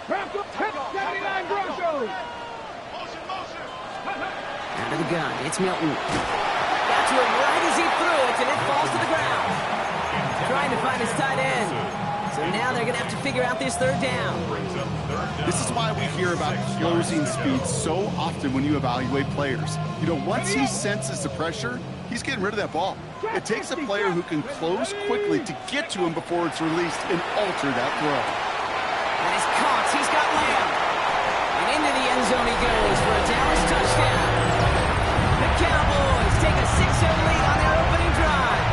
79 Broncos. Out of the gun, it's Milton. Got to him right as he threw it, and it falls to the ground. Trying to find his tight end. So now they're going to have to figure out this third down. This is why we hear about closing speed so often when you evaluate players. You know, once he senses the pressure, he's getting rid of that ball. It takes a player who can close quickly to get to him before it's released and alter that throw. And he's caught. He's got Lamb. And into the end zone he goes for a Dallas touchdown. The Cowboys take a 6-0 lead on their opening drive.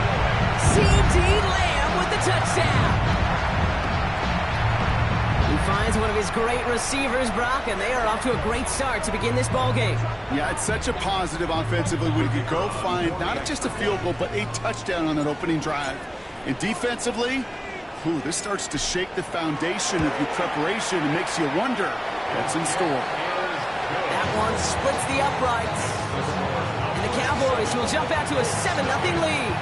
C.D. Lamb with the touchdown. He finds one of his great receivers, Brock, and they are off to a great start to begin this ball game. Yeah, it's such a positive offensively when you go find not just a field goal, but a touchdown on that opening drive. And defensively, this starts to shake the foundation of your preparation and makes you wonder what's in store. That one splits the uprights. And the Cowboys will jump out to a 7-0 lead.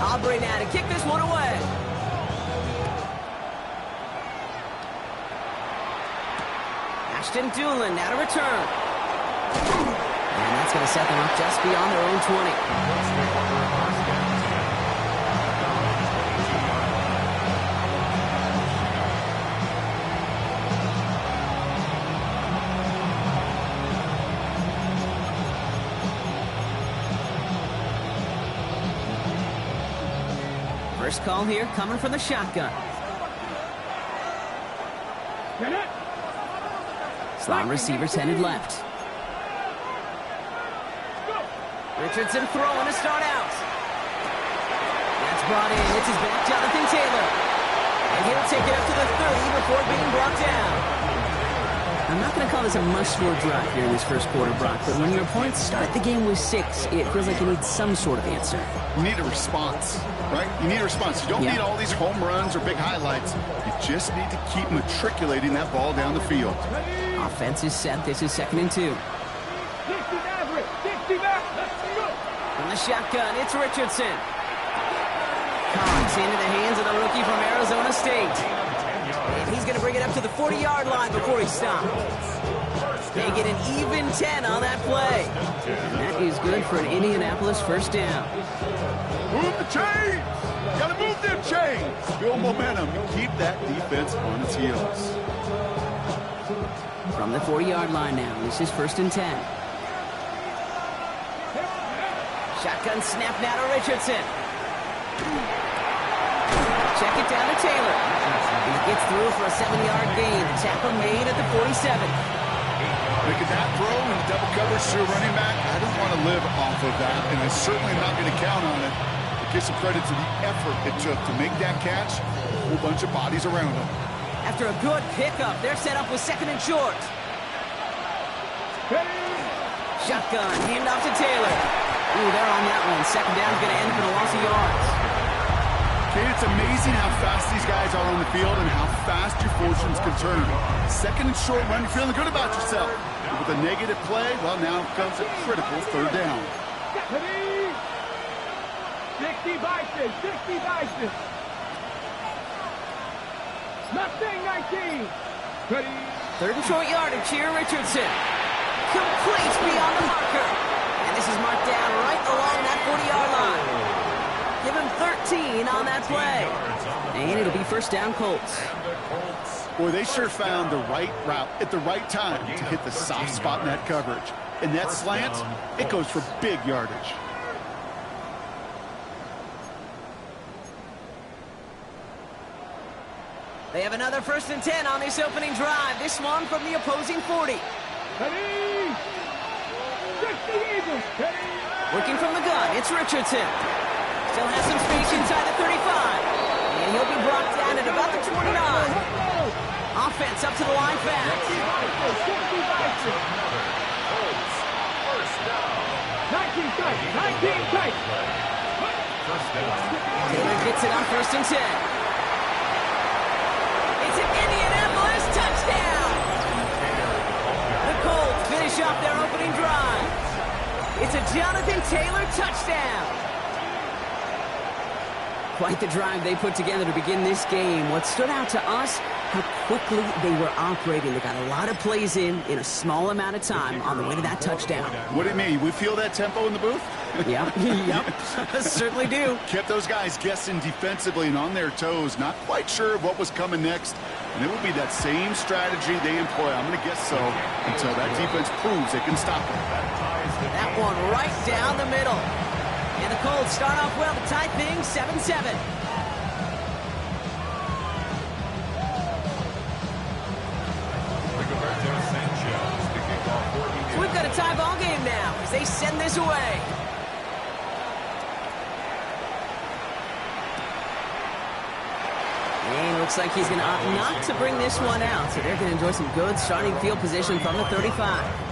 Aubrey now to kick this one away. Ashton Doolin now to return. And that's going to set them up just beyond their own 20. First call here coming from the shotgun. Slot receivers headed left. Richardson throwing to start out. That's brought in. It's his back, Jonathan Taylor. And he'll take it up to the 30 before being brought down. I'm not going to call this a must-score drive here in this first quarter, Brock, but when your opponents start the game with 6, it feels like you need some sort of answer. You need a response, right? You need a response. You don't need all these home runs or big highlights. You just need to keep matriculating that ball down the field. Offense is set. This is 2nd and 2. From the shotgun, it's Richardson. Cox into the hands of the rookie from Arizona State. And he's going to bring it up to the 40-yard line before he stops. They get an even 10 on that play. And that is good for an Indianapolis first down. Move the chains! Gotta move them chains! Build momentum and keep that defense on its heels. From the 40-yard line now, this is 1st and 10. Shotgun snap now to Richardson. Check it down to Taylor. He gets through for a 7-yard gain. The tackle made at the 47. Making that throw in double coverage to a running back, I don't want to live off of that, and I certainly am not going to count on it. It gives some credit to the effort it took to make that catch. A whole bunch of bodies around him. After a good pickup, they're set up with 2nd and short. Shotgun, hand off to Taylor. Ooh, they're on that one. 2nd down's going to end for the loss of yards. Okay, it's amazing how fast these guys are on the field and how fast your fortunes can turn. 2nd and short run, you're feeling good about yourself. But with a negative play, well, now comes a critical 3rd down. 60 Bison, 60 Bison. Mustang 19. 3rd and short yardage here, Richardson. Complete beyond the marker. And this is marked down right along that 40-yard line. Give him 13 on that play. And it'll be 1st down Colts. Boy, they sure found the right route at the right time to hit the soft spot in that coverage. And that slant, it goes for big yardage. They have another 1st and 10 on this opening drive. This one from the opposing 40. Working from the gun, it's Richardson. Still has some space inside the 35. And he'll be brought down at about the 29. Offense up to the line fast. 19 tight. Taylor gets it on 1st and 10. It's an Indianapolis It's a Jonathan Taylor touchdown. Quite the drive they put together to begin this game. What stood out to us, how quickly they were operating. They got a lot of plays in a small amount of time on the way to that touchdown. What do you mean? We feel that tempo in the booth? Yep, certainly do. Kept those guys guessing defensively and on their toes, not quite sure of what was coming next. And it will be that same strategy they employ, I'm going to guess so, until that defense proves they can stop them. That one right down the middle. And the Colts start off well to tie things 7-7. So we've got a tie ball game now as they send this away. And looks like he's going to opt not to bring this one out. So they're going to enjoy some good starting field position from the 35.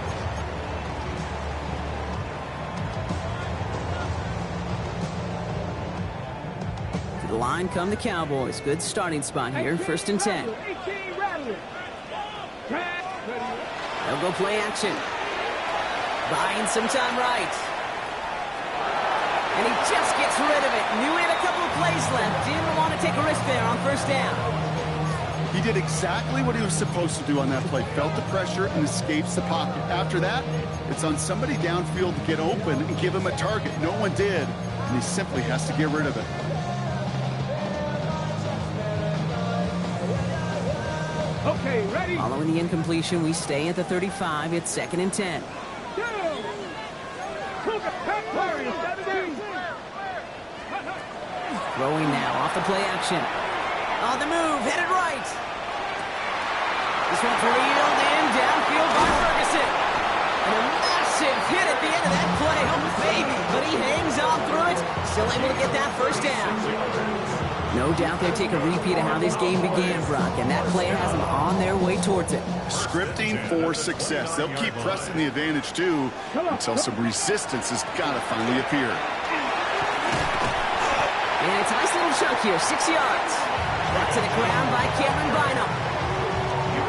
To the line come the Cowboys. Good starting spot here. 1st and 10. They'll go play action. Buying some time right. And he just gets rid of it. Knew he had a couple of plays left. Didn't want to take a risk there on 1st down. He did exactly what he was supposed to do on that play. Felt the pressure and escapes the pocket. After that, it's on somebody downfield to get open and give him a target. No one did, and he simply has to get rid of it. Okay, ready? Following the incompletion, we stay at the 35. It's 2nd and 10. Throwing now off the play action. On the move, headed right. This one's reeled in downfield by Ferguson. And a massive hit at the end of that play. Oh, baby. But he hangs on through it. Still able to get that 1st down. No doubt they take a repeat of how this game began, Brock. And that play has them on their way towards it. Scripting for success. They'll keep pressing the advantage, too, until some resistance has got to finally appear. And it's a nice little chunk here, 6 yards. Back to the ground by Cameron Bynum.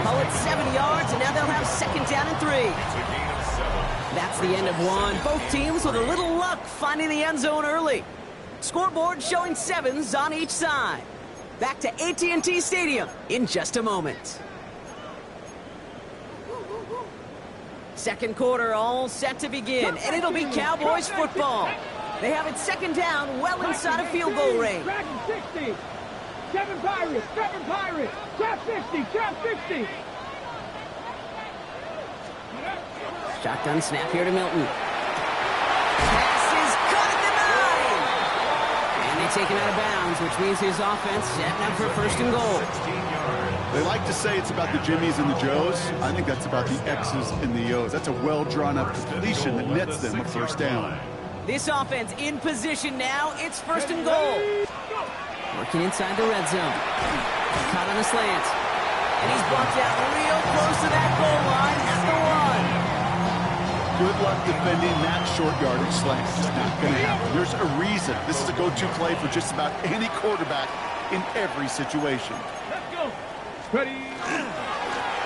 Call it 7 yards, and now they'll have 2nd down and 3. That's the end of one. Both teams with a little luck finding the end zone early. Scoreboard showing 7s on each side. Back to AT&T Stadium in just a moment. 2nd quarter all set to begin, and it'll be Cowboys football. They have it 2nd down, well inside of field goal range. 60. 7 Pirates, 7 Pirates. Trap 50, trap 50. Shotgun snap here to Milton. Pass is caught at the 9. And they take him out of bounds, which means his offense setting up for 1st and goal. They like to say it's about the Jimmies and the Joes. I think that's about the X's and the O's. That's a well-drawn-up completion that nets them a 1st down. This offense in position now. It's 1st and goal. Working inside the red zone. Caught on a slant. And he's brought down real close to that goal line at the 1. Good luck defending that short yardage slant. Just not going to happen. There's a reason. This is a go-to play for just about any quarterback in every situation. Let's go. Ready.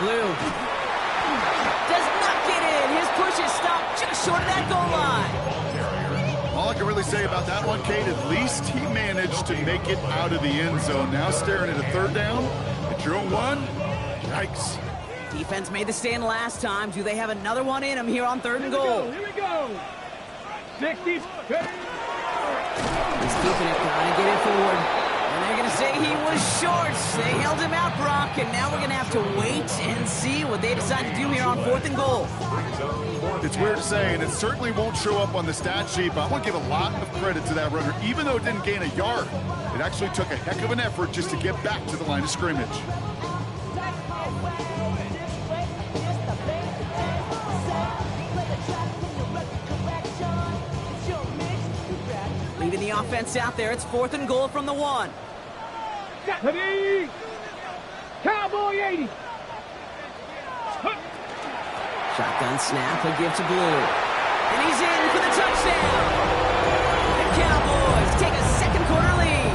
Blue. Does not get in. His push is stopped just short of that goal line. All I can really say about that one, Kate, at least he managed to make it out of the end zone. Now staring at a 3rd down at your own 1. Yikes. Defense made the stand last time. Do they have another one in them here on 3rd and goal? Here we go. 60. He's keeping it, trying to get it forward. And they're going to say he was short. They held him out, Brock, and now we're going to have to wait and see what they decide to do here on 4th and goal. It's weird to say, and it certainly won't show up on the stat sheet, but I want to give a lot of credit to that runner. Even though it didn't gain a yard, it actually took a heck of an effort just to get back to the line of scrimmage. Leaving the offense out there. It's 4th and goal from the 1. Ready. Cowboy 80. Shotgun snap, a give to Blue. And he's in for the touchdown. The Cowboys take a 2nd quarter lead.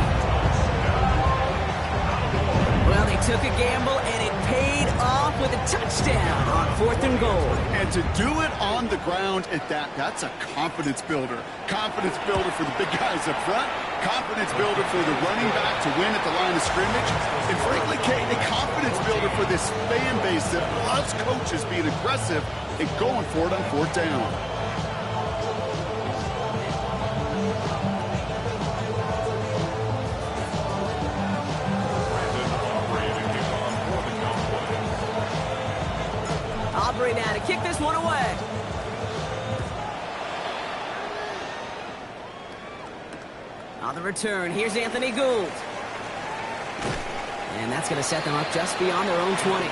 Well, they took a gamble, and it paid off with a touchdown on 4th and goal. And to do it on the ground at that's a confidence builder. Confidence builder for the big guys up front. Confidence builder for the running back to win at the line of scrimmage. And frankly, Kate, a confidence builder for this fan base that loves coaches being aggressive and going for it on 4th down. Aubrey now to kick this one away. On the return, here's Anthony Gould. And that's going to set them up just beyond their own 20.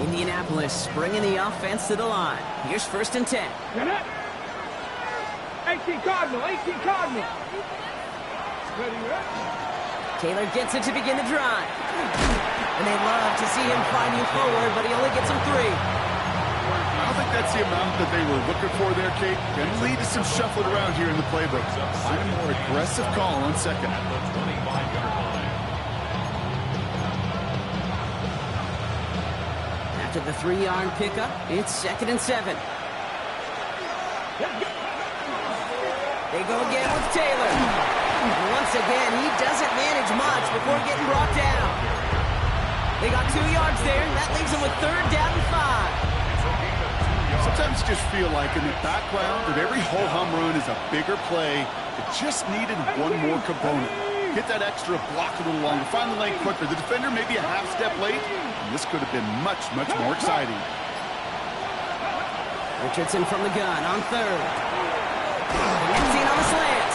Indianapolis bringing the offense to the line. Here's 1st and 10. 18 Cardinal, 18 Cardinal. Ready, Taylor gets it to begin the drive. And they love to see him find you forward, but he only gets him 3. I don't think that's the amount that they were looking for there, Kate. Going to lead to some shuffling around here in the playbook. Find a more aggressive call on 2nd. After the 3-yard pickup, it's 2nd and 7. They go again with Taylor. And once again, he doesn't manage much before getting brought down. They got 2 yards there, and that leaves them with 3rd down and 5. Sometimes you just feel like in the background that every ho-hum run is a bigger play. It just needed one more component. Get that extra block a little longer. Find the lane quicker. The defender may be a half step late, and this could have been much, much more exciting. Richardson from the gun on 3rd. Seen on the slant.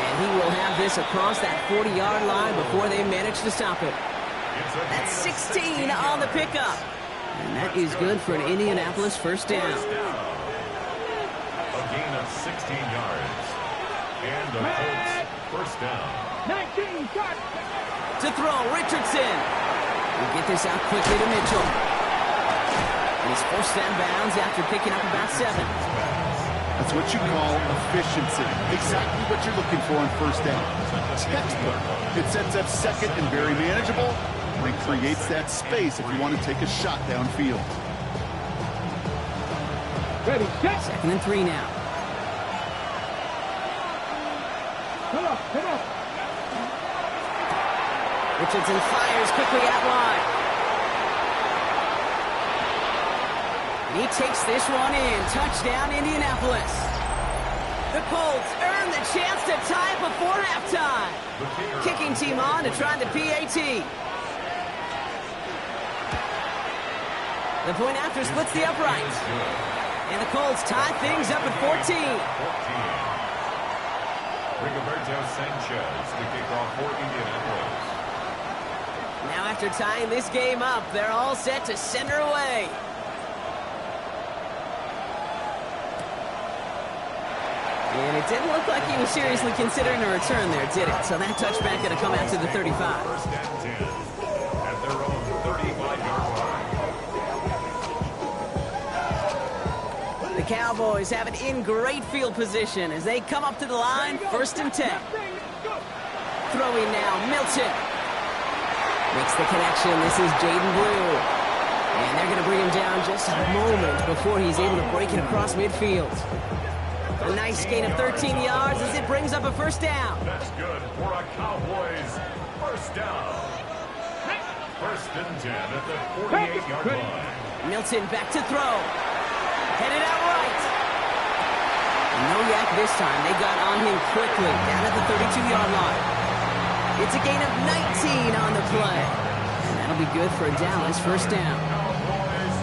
And he will have this across that 40-yard line before they manage to stop it. That's 16 on the pickup. And that is good for an Indianapolis 1st down. A gain of 16 yards. And the Colts 1st down. 19 cut. To throw, Richardson. We'll get this out quickly to Mitchell. And he's forced out of bounds after picking up about 7. That's what you call efficiency. Exactly what you're looking for on 1st down. Textbook. It sets up 2nd and very manageable, and it creates that space if you want to take a shot downfield. Ready, set. 2nd and 3 now. Come on, come on. Richardson fires quickly out wide. He takes this one in. Touchdown, Indianapolis. The Colts earn the chance to tie it before halftime. Kicking team on to try the PAT. The point after splits the uprights. And the Colts tie things up at 14. Rigoberto Sanchez, the kickoff for Indianapolis. Now after tying this game up, they're all set to send her away. And it didn't look like he was seriously considering a return there, did it? So that touchback going to come out to the 35. 1st and 10 at their own 35-yard line. The Cowboys have it in great field position as they come up to the line, 1st and 10. Throwing now, Milton. Makes the connection. This is Jaden Blue. And they're going to bring him down just a moment before he's able to break it across midfield. A nice gain of 13 yards as it brings up a 1st down. That's good for a Cowboys 1st down. 1st and 10 at the 48-yard line. Milton back to throw. Headed out right. No yak this time. They got on him quickly down at the 32-yard line. It's a gain of 19 on the play. And that'll be good for a Dallas 1st down.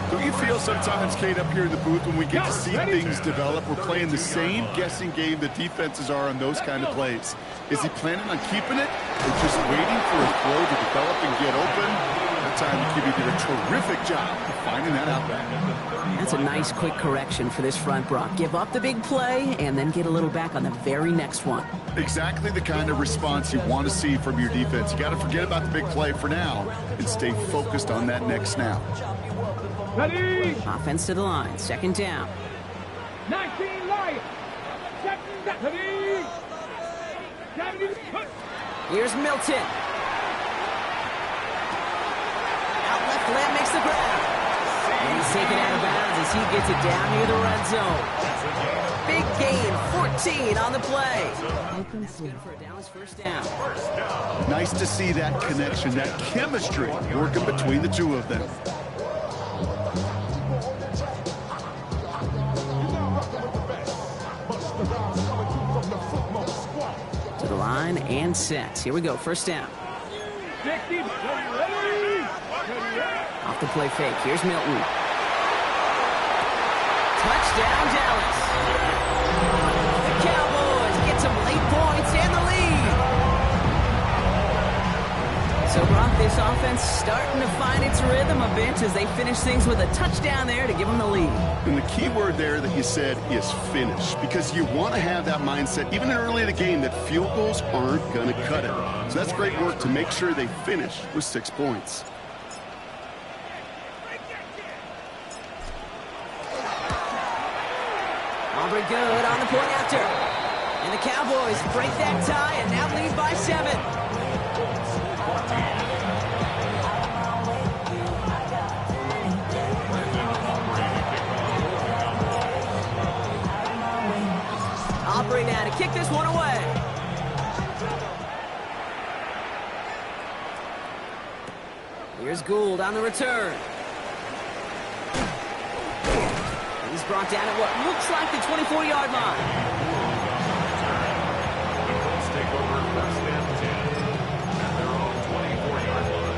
Don't you feel sometimes, Kate, up here in the booth when we get to see things develop, we're playing the same guessing game that defenses are on those kind of plays? Is he planning on keeping it or just waiting for a throw to develop and get open? time, the QB did a terrific job of finding that outlet. That's a nice quick correction for this front, Brock. Give up the big play and then get a little back on the very next one. Exactly the kind of response you want to see from your defense. You got to forget about the big play for now and stay focused on that next snap. Ready? Offense to the line. Second down. 19 Lions. Ready? Here's Milton. Out left, Lamb makes the grab. And he's taken out of bounds as he gets it down near the red zone. Big gain, 14 on the play. Good for a Dallas first down. Nice to see that connection, that chemistry working between the two of them. To the line and set. Here we go, first down. Off the play fake. Here's Milton. Touchdown, Dallas. The Cowboys get some late points and the lead. So, Brock, this offense starting to find its rhythm a bit as they finish things with a touchdown there to give them the lead. And the key word there that you said is finish, because you want to have that mindset, even early in the game, that field goals aren't going to cut it. So that's great work to make sure they finish with 6 points. Aubrey good on the point after. And the Cowboys break that tie and now lead by 7. Aubrey now to kick this one away. Here's Gould on the return. He's brought down at what looks like the 24-yard line. The Colts take over first and 10 at their own 24-yard line.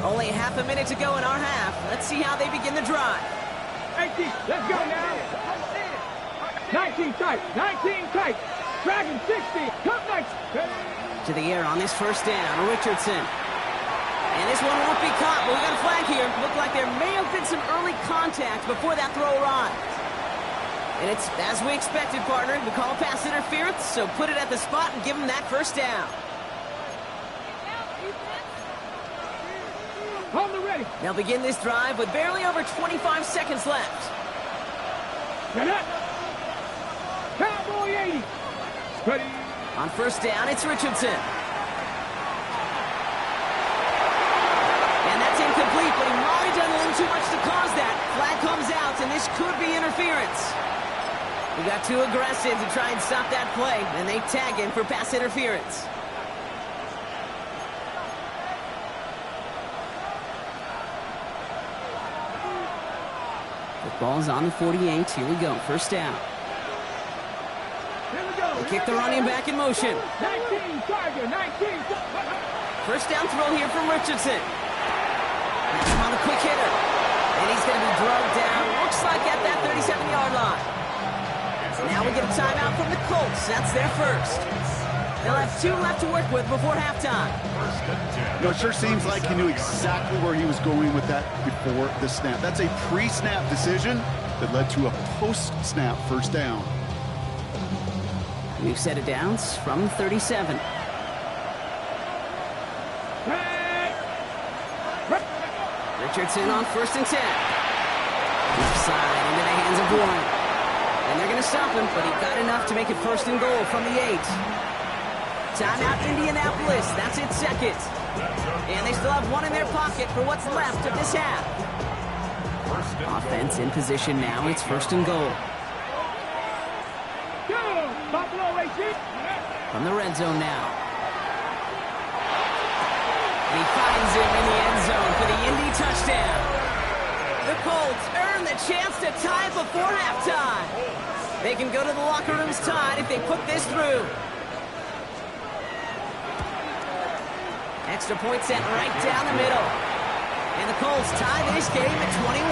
Only half a minute to go in our half. Let's see how they begin the drive. 18, let's go now. 19 tight, 19 tight. Dragon 60, come next. To the air on this first down, Richardson. And this one won't be caught, but we got a flag here. Looked like there may have been some early contact before that throw arrived. And it's as we expected, partner. We call pass interference, so put it at the spot and give them that first down. On the ready. They'll begin this drive with barely over 25 seconds left. Get up. Cowboy 80. Ready. On first down, it's Richardson. And that's incomplete, but he might have done a little too much to cause that. Flag comes out, and this could be interference. We got too aggressive to try and stop that play, and they tag him for pass interference. The ball's on the 48. Here we go, first down. They kick the running back in motion. 19 target, 19. First down throw here from Richardson. That's him on the quick hitter. And he's going to be drugged down. Looks like at that 37-yard line. Now we get a timeout from the Colts. That's their first. They'll have 2 left to work with before halftime. You know, it sure seems like he knew exactly where he was going with that before the snap. That's a pre-snap decision that led to a post-snap first down. New set of downs from 37. Richardson on first and 10. Left side into the hands of Warren. And they're going to stop him, but he got enough to make it first and goal from the 8. Timeout Indianapolis. That's its second. And they still have 1 in their pocket for what's left of this half. Offense in position now. It's first and goal. From the red zone now. And he finds him in the end zone for the Indy touchdown. The Colts earn the chance to tie it before halftime. They can go to the locker rooms tied if they put this through. Extra point set right down the middle. And the Colts tie this game at 21.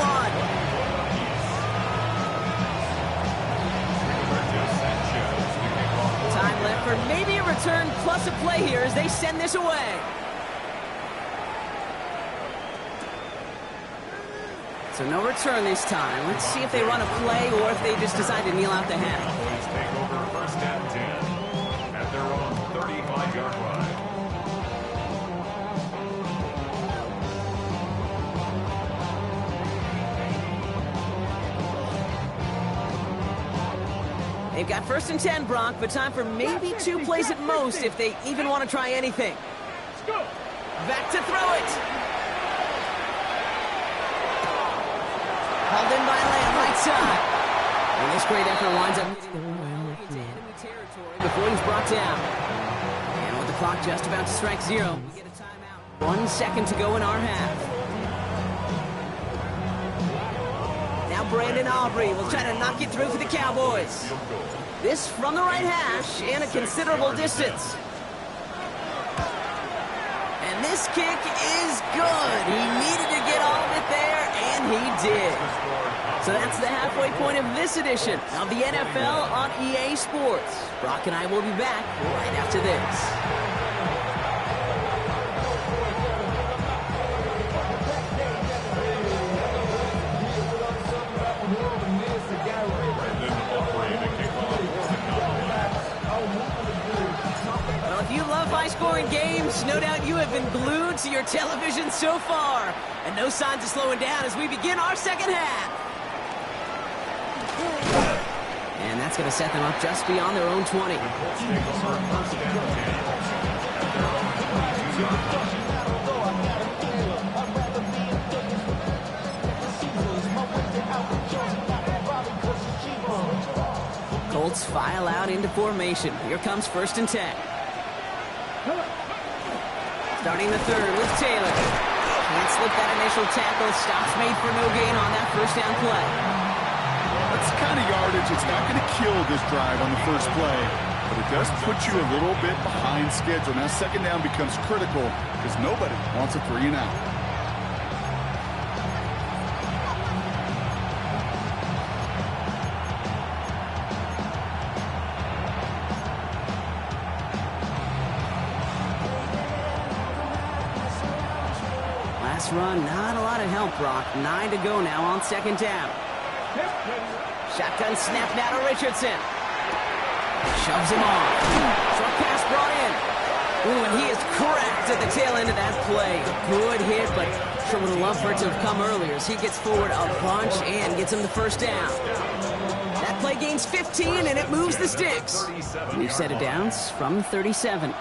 Time left for maybe a return plus a play here as they send this away. So no return this time. Let's see if they run a play or if they just decide to kneel out the half. Cowboys take over first and 10 at their own 35-yard line. They've got first and 10, Brock, but time for maybe 2 plays at most if they even want to try anything. Back to throw it. Hauled in by Lamb, right side. And this great effort winds up hitting into enemy territory before he's brought down. And with the clock just about to strike 0, we get a timeout. 1 second to go in our half. Now Brandon Aubrey will try to knock it through for the Cowboys. This from the right hash and a considerable distance. And this kick is good. He needed to get all of it there, and he did. So that's the halfway point of this edition of the NFL on EA Sports. Brock and I will be back right after this. High-scoring games, no doubt you have been glued to your television so far. And no signs of slowing down as we begin our second half. And that's going to set them up just beyond their own 20. Colts file out into formation. Here comes first and 10. Starting the third with Taylor. Can't slip that initial tackle. Stops made for no gain on that first down play. That's kind of yardage. It's not going to kill this drive on the first play, but it does put you a little bit behind schedule. Now second down becomes critical because nobody wants a 3 and out. Run, not a lot of help, Brock. 9 to go now on second down. Shotgun snap now to Richardson. Shoves him off. Short pass brought in. Ooh, and he is cracked at the tail end of that play. Good hit, but sure would have loved for it to have come earlier as he gets forward a bunch and gets him the first down. That play gains 15, and it moves the sticks. New set of downs from 37.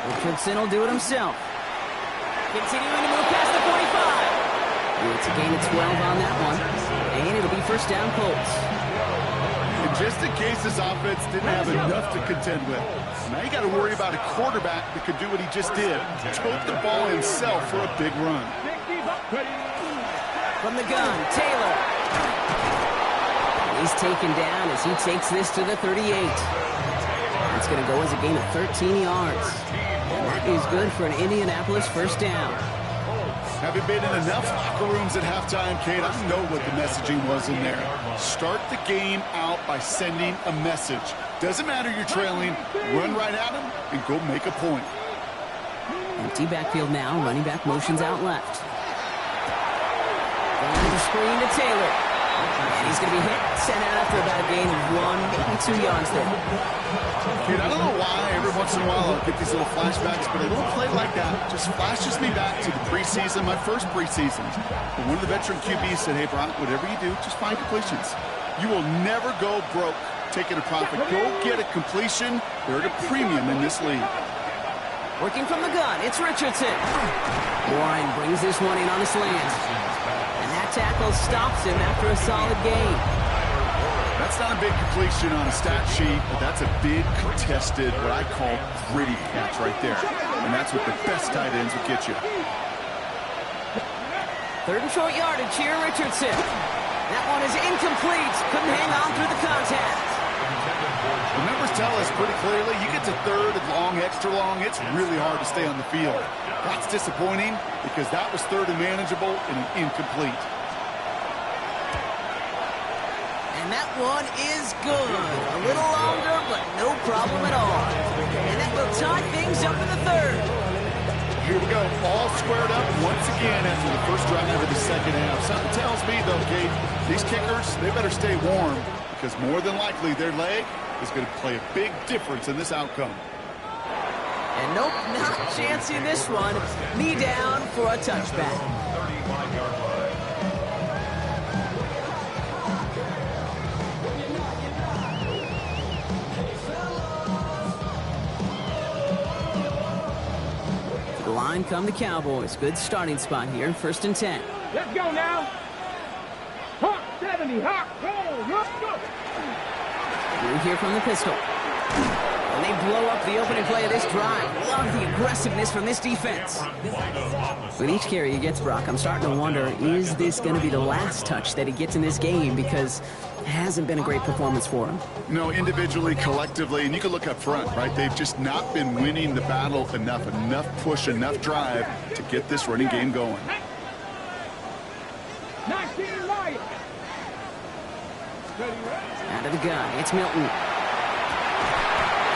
Richardson will do it himself. Continuing to move past the 45. It's a gain of 12 on that one. And it'll be first down Colts. And just in case this offense didn't have enough to contend with, now you got to worry about a quarterback that could do what he just did. Tote the ball himself for a big run. From the gun, Taylor. He's taken down as he takes this to the 38. It's going to go as a gain of 13 yards. And that is good for an Indianapolis first down. Having been in enough locker rooms at halftime, Kate, I know what the messaging was in there. Start the game out by sending a message. Doesn't matter you're trailing, run right at them and go make a point. Empty backfield now, running back motions out left. Going to screen to Taylor. And he's going to be hit, sent out after about a gain of 1, maybe 2 yards there. Kid, I don't know why every once in a while I'll get these little flashbacks, but a little play like that just flashes me back to the preseason, my first preseason. And one of the veteran QBs said, hey, Brock, whatever you do, just find completions. You will never go broke taking a profit. Go get a completion. They're at a premium in this league. Working from the gun, it's Richardson. Warren brings this one in on the slant. And that tackle stops him after a solid gain. That's not a big completion on a stat sheet, but that's a big contested, what I call gritty catch right there. And that's what the best tight ends will get you. Third and short yardage here, Richardson. That one is incomplete. Couldn't hang on through the contact. The numbers tell us pretty clearly, you get to third and long, extra long, it's really hard to stay on the field. That's disappointing because that was third and manageable and an incomplete. And that one is good. A little longer, but no problem at all. And that will tie things up in the third. Here we go, all squared up once again after the first drive of the second half. Something tells me, though, Kate, these kickers, they better stay warm because more than likely their leg is going to play a big difference in this outcome. And nope, not chancing this one. Knee down for a touchback. 35-yard line. The line come the Cowboys. Good starting spot here. 1st and 10. Let's go now. Hawk 70. Hawk. Let's go. We're here from the pistol. And they blow up the opening play of this drive. Love the aggressiveness from this defense. With each carry he gets, Brock, I'm starting to wonder, is this going to be the last touch that he gets in this game? Because it hasn't been a great performance for him. No, individually, collectively, and you can look up front, right? They've just not been winning the battle enough push, enough drive to get this running game going. 19 Lions. Out of the gun, it's Milton.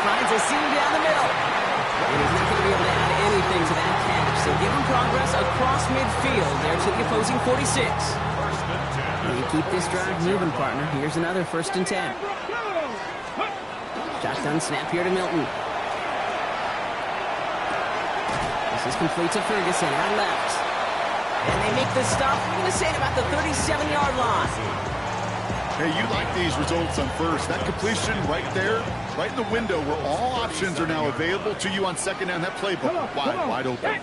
Finds a seam down the middle. And he's not going to be able to add anything to that catch. So give him progress across midfield there to the opposing 46. And you keep this drive moving, partner. Here's another 1st and 10. Shotgun snap here to Milton. This is complete to Ferguson on left. And they make the stop. We're going to say at about the 37-yard line. Hey, you like these results on first. That completion right there, right in the window where all options are now available to you on second down. That playbook wide open.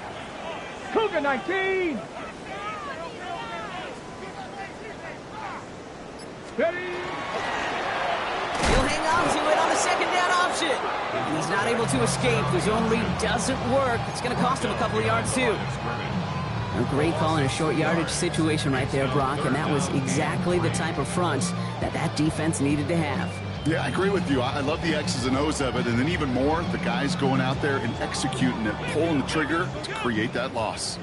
Cougar 19. Ready. He'll hang on to it on the second down option. And he's not able to escape. The zone read doesn't work. It's going to cost him a couple of yards, too. A great call in a short yardage situation right there, Brock, and that was exactly the type of front that defense needed to have. Yeah, I agree with you. I love the X's and O's of it, and then even more, the guys going out there and executing it, pulling the trigger to create that loss.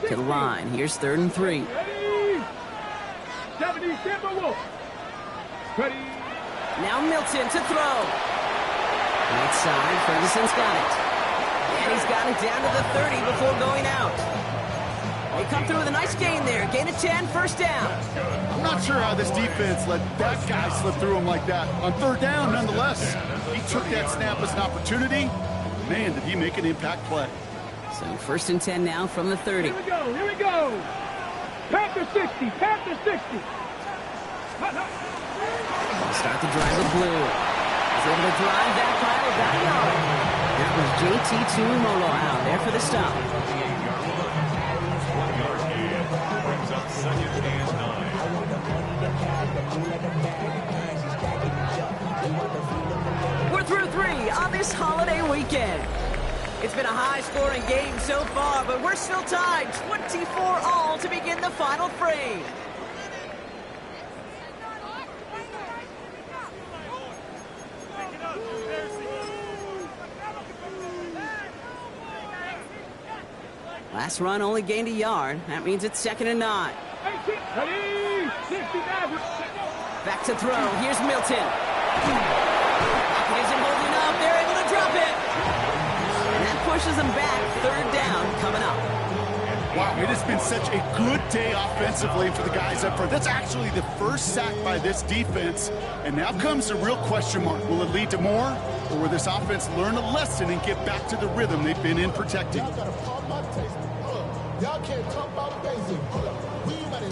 To the line. Here's 3rd and 3. Ready. 70 Timberwolves. Ready. Now Milton to throw. Right side, Ferguson's got it. And he's got it down to the 30 before going out. They come through with a nice gain there. Gain of 10, 1st down. I'm not sure how this defense let that guy slip through him like that. On 3rd down, nonetheless, he took that snap as an opportunity. Man, did he make an impact play. So 1st and 10 now from the 30. Here we go. Here we go. Panther 60. Panther 60. Start the drive with blue. He's able to drive that pile about a yard. That was JT Tuimolo out there for the stop. Brings up 2nd and 9. We're through 3 on this holiday weekend. It's been a high-scoring game so far, but we're still tied 24-all to begin the final frame. Last run only gained a yard. That means it's 2nd and 9. Ready. 60 Back to throw. Here's Milton. Pocket isn't holding up. They're able to drop it. And that pushes them back. 3rd down coming up. Wow, it has been such a good day offensively for the guys up front. That's actually the first sack by this defense. And now comes the real question mark. Will it lead to more? Or will this offense learn a lesson and get back to the rhythm they've been in protecting?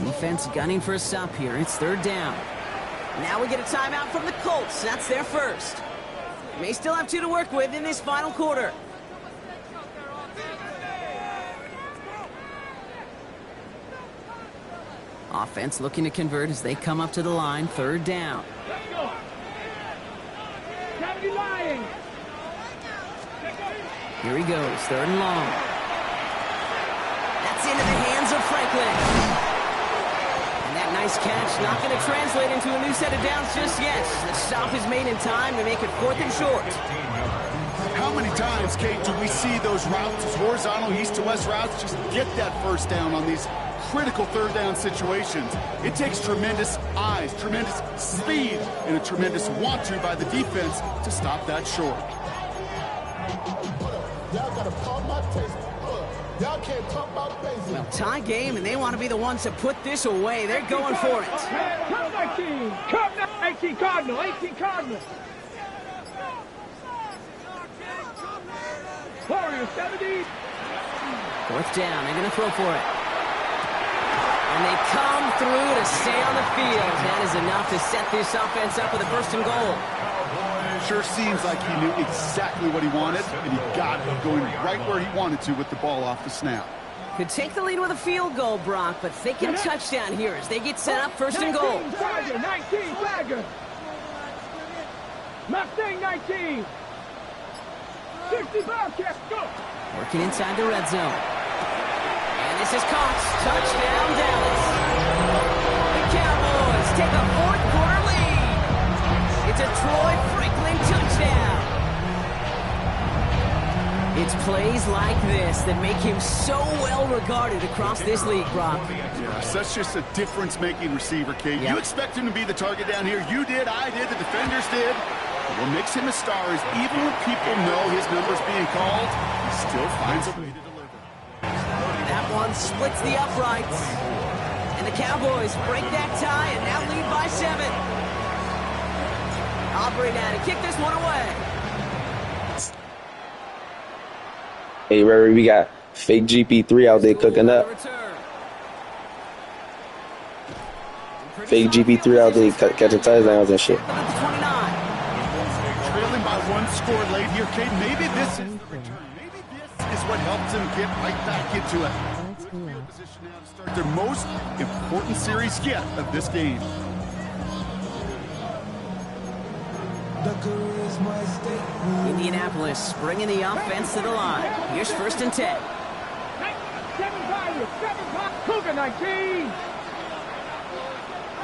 Defense gunning for a stop here. It's 3rd down. Now we get a timeout from the Colts. That's their first. May still have 2 to work with in this final quarter. Offense looking to convert as they come up to the line. 3rd down. Let's go. 70 Lions. Here he goes. 3rd and long. That's into the hands of Franklin. And that Nice catch. Not going to translate into a new set of downs just yet. The stop is made in time to make it 4th and short. How many times, Kate, do we see those routes, those horizontal east to west routes, just get that first down on these critical 3rd down situations? It takes tremendous eyes, tremendous speed, and a tremendous want-to by the defense to stop that short. Y'all gotta pump my taste. Y'all can't talk about basics. Well, tie game, and they want to be the ones to put this away. They're going for it. Come 19. Come 18 Cardinal. 18 Cardinal. Warriors 70. 4th down. They're going to throw for it. And they come through to stay on the field. That is enough to set this offense up with a 1st and goal. Sure seems like he knew exactly what he wanted, and he got it going right where he wanted to with the ball off the snap. Could take the lead with a field goal, Brock, but thinking touchdown here as they get set up 1st and goal. 19 Tiger. Mustang 19. 60 Bobcats, go. Working inside the red zone. And this is caught. Touchdown, Dallas. The Cowboys take a 4th quarter lead. It's a Troy Franklin touchdown. It's plays like this that make him so well regarded across this league, Brock. Yes, that's just a difference-making receiver, Kate. Yep. You expect him to be the target down here. You did, I did, the defenders did. But what makes him a star is even when people know his number's being called, he still finds a way to deliver. That one splits the uprights. And the Cowboys break that tie and now lead by 7. Aubrey now to kick this one away. Hey, Ray, we got fake GP3 out there cooking up. Fake GP3 out there catching touchdowns and shit. Trailing by 1 score late here, Kate. Maybe this is the return. Maybe this is what helps him get right back into it. Good field position now to start their most important series yet of this game. Indianapolis bringing the offense to the line. Here's 1st and 10. 7 Cougar 19.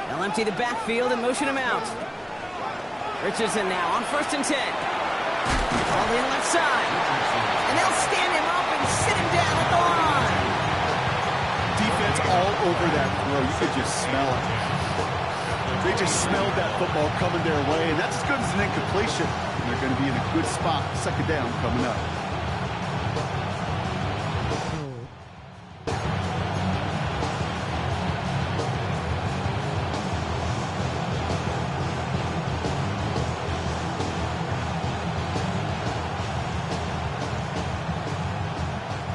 They'll empty the backfield and motion him out. Richardson now on 1st and 10. All in left side. And they'll stand him up and sit him down at the line. Defense all over that throw. You could just smell it. They just smelled that football coming their way, and that's as good as an incompletion. And they're going to be in a good spot. 2nd down coming up.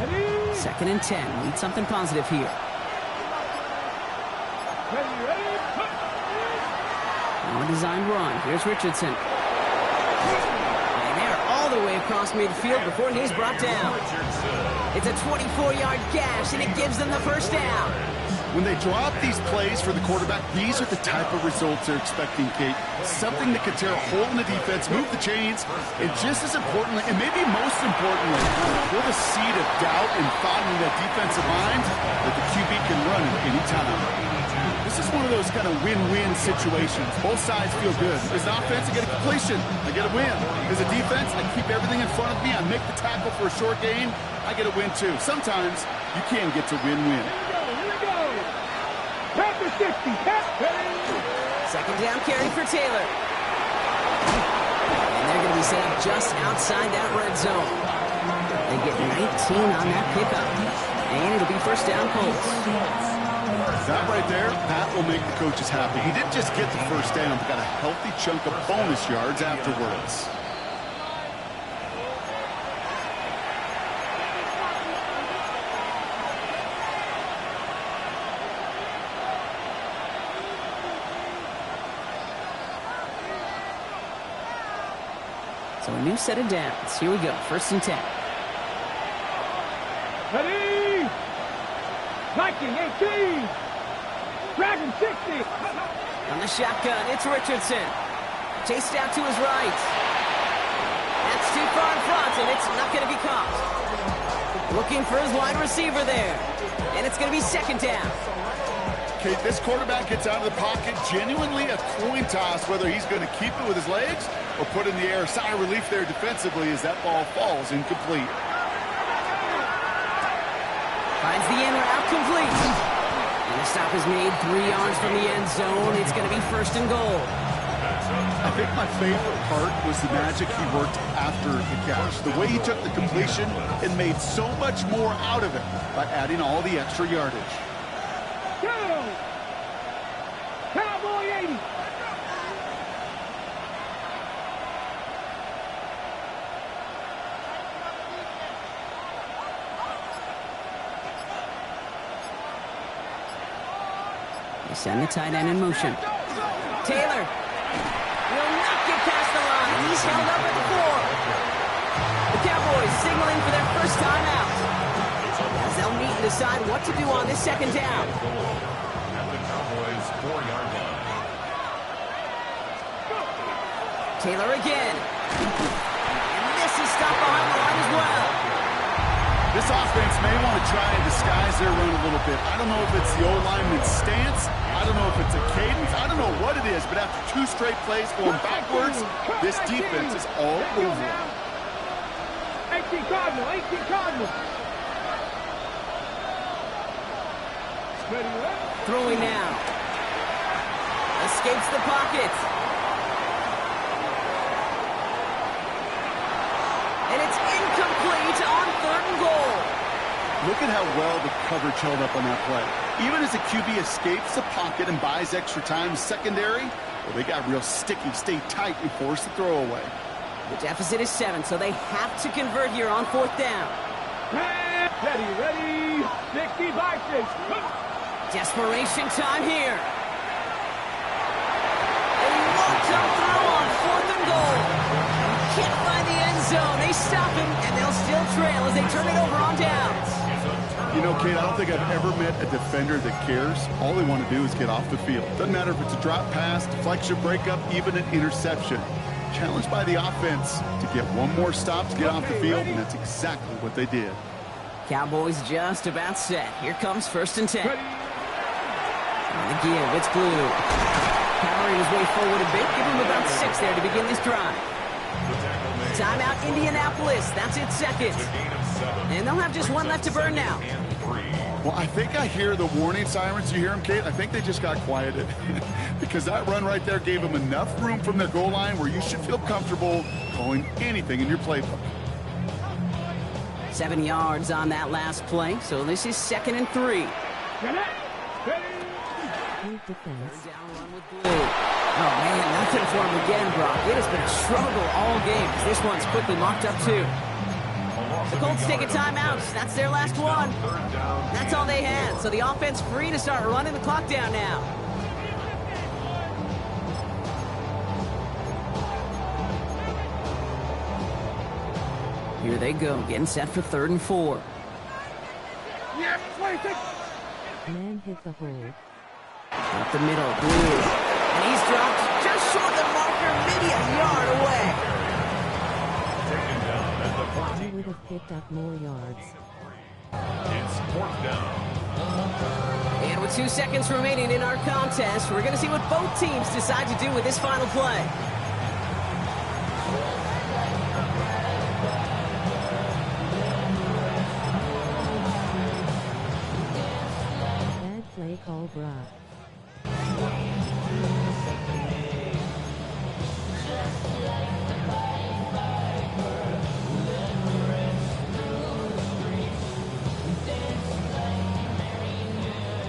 Ready? 2nd and 10. Need something positive here. Ready. On a designed run. Here's Richardson. And they're all the way across midfield before he's brought down. It's a 24-yard gash, and it gives them the 1st down. When they draw up these plays for the quarterback, these are the type of results they're expecting, Kate. Something that could tear a hole in the defense, move the chains, and just as importantly, and maybe most importantly, fill the seed of doubt and thought in that defensive mind that the QB can run at any time. This is one of those kind of win-win situations. Both sides feel good. As an offense, I get a completion. I get a win. As a defense, I keep everything in front of me. I make the tackle for a short gain. I get a win, too. Sometimes you can get to win-win. Here we go. Panther 60. 2nd down carry for Taylor. And they're going to be set up just outside that red zone. They get 19 on that pickup. And it'll be 1st down Colts. That right there, that will make the coaches happy. He didn't just get the 1st down, but got a healthy chunk of bonus yards afterwards. So a new set of downs. Here we go. 1st and 10. Ready? Viking 18. Dragon 60. On the shotgun, it's Richardson. Chased out to his right. That's too far in front, and it's not going to be caught. Looking for his wide receiver there. And it's going to be 2nd down. Kate, this quarterback gets out of the pocket, genuinely a coin toss whether he's going to keep it with his legs or put in the air. Sigh of relief there defensively as that ball falls incomplete. Finds the in route complete. And the stop is made 3 yards from the end zone. It's going to be 1st and goal. I think my favorite part was the magic he worked after the catch. The way he took the completion and made so much more out of it by adding all the extra yardage. Go! Cowboy 80! They send the tight end in motion. Taylor will not get past the line. He's held up at the 4. The Cowboys signaling for their first time out. As they'll meet and decide what to do on this 2nd down. At the Cowboys' 4-yard line. Taylor again. And this is stopped behind the line as well. This offense may want to try and disguise their run a little bit. I don't know if it's the O-lineman's stance. I don't know if it's a cadence. I don't know what it is, but after 2 straight plays going backwards, this defense is all over. 18 Cardinal, 18 Cardinal. Throwing now. Escapes the pocket. And it's incomplete on 3rd and goal. Look at how well the coverage held up on that play. Even as the QB escapes the pocket and buys extra time secondary, well, they got real sticky, stay tight, and force the throwaway. The deficit is 7, so they have to convert here on 4th down. Ready, ready. 65, 6. Desperation time here. And he won't come through on 4th and goal. He can't find the end zone. They stop him, and they'll still trail as they turn it over on downs. You know, Kate, I don't think I've ever met a defender that cares. All they want to do is get off the field. Doesn't matter if it's a drop pass, deflection, breakup, even an interception. Challenged by the offense to get one more stop to get off the field, and that's exactly what they did. Cowboys just about set. Here comes 1st and 10. On the give, it's Blue. Powering his way forward a bit. Give him about 6 there to begin this drive. Timeout, Indianapolis. That's its 2nd. And they'll have just 1 left to burn now. Well, I think I hear the warning sirens. You hear them, Kate? I think they just got quieted. Because that run right there gave them enough room from their goal line where you should feel comfortable calling anything in your playbook. 7 yards on that last play, so this is 2nd and 3. Down run with Blue. Oh, man, nothing for him again, Brock. It has been a struggle all game. This one's quickly mocked up, too. The Colts take a timeout. That's their last one. That's all they had. So the offense free to start running the clock down now. Here they go, getting set for 3rd and 4. Yeah, 26. Man hit the hole. Up the middle, Blue. And he's dropped just short of the marker, maybe a yard away. I would have picked up more yards. It's 4th down. And with 2 seconds remaining in our contest, we're going to see what both teams decide to do with this final play. Bad play call, Brock.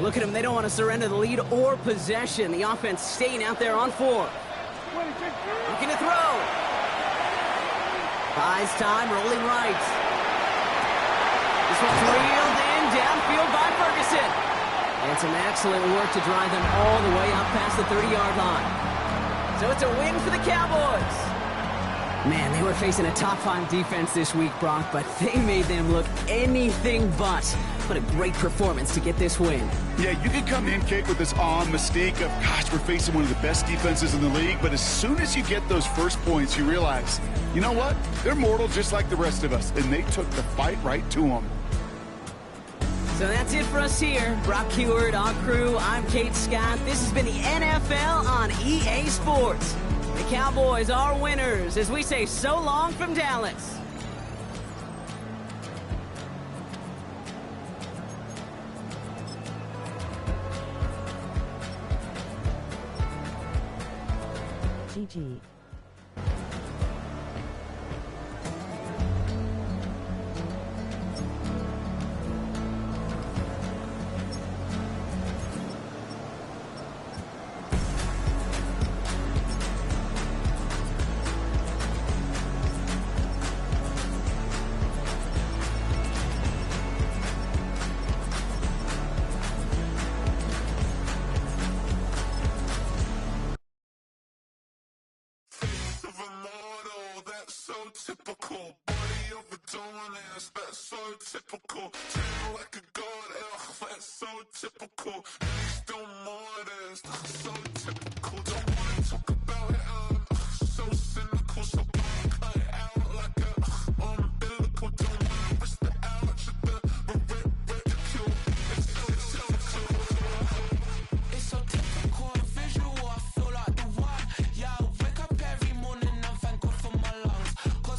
Look at them. They don't want to surrender the lead or possession. The offense staying out there on 4. Looking to throw. Buys time, rolling right. This one's reeled in, downfield by Ferguson. And some excellent work to drive them all the way up past the 30-yard line. So it's a win for the Cowboys. Man, they were facing a top-5 defense this week, Brock, but they made them look anything but. What a great performance to get this win. Yeah, you can come in, Kate, with this mystique of, gosh, we're facing one of the best defenses in the league, but as soon as you get those first points, you realize, you know what? They're mortal just like the rest of us, and they took the fight right to them. So that's it for us here. Brock Heward, our crew, I'm Kate Scott. This has been the NFL on EA Sports. The Cowboys are winners as we say so long from Dallas. GG. Typical body of a dumbass, that's so typical. Tail like a god, that's so typical. Please don't modest, so typical. Don't wanna talk about it, so cynical. So don't cut it out like a umbilical. Don't wanna risk the ouch of the ridicule. It's so typical, visual. I feel like the one. Yeah, I wake up every morning and thank God for my lungs.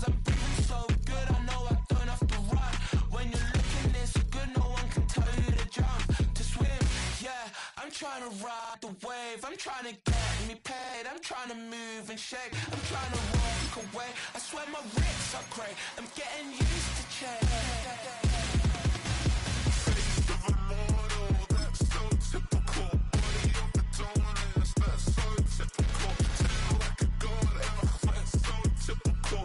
I'm breathing so good, I know I don't have to run. When you're looking this good, no one can tell you to jump, to swim. Yeah, I'm trying to ride the wave. I'm trying to get me paid. I'm trying to move and shake. I'm trying to walk away. I swear my wrists are great. I'm getting used to change. Face of a model, that's so typical. Body of a donut, that's so typical. Tail like a god, that's so typical.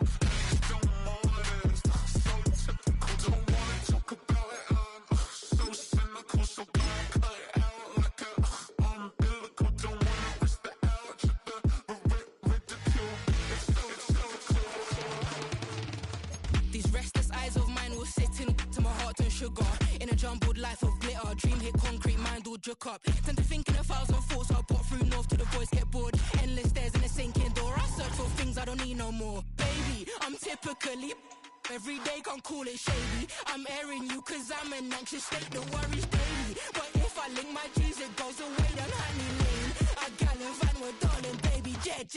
Sugar in a jumbled life of glitter, dream hit concrete, mind all jook up. Tend to think in 1,000 thoughts. I put through north to the voice, get bored. Endless stairs in a sinking door. I search for things I don't need no more. Baby, I'm typically every day, can't call it shady. I'm airing you cause I'm an anxious state, the worries daily. But if I link my G's, it goes away down honey lane. I gallivant with darling, baby, jet.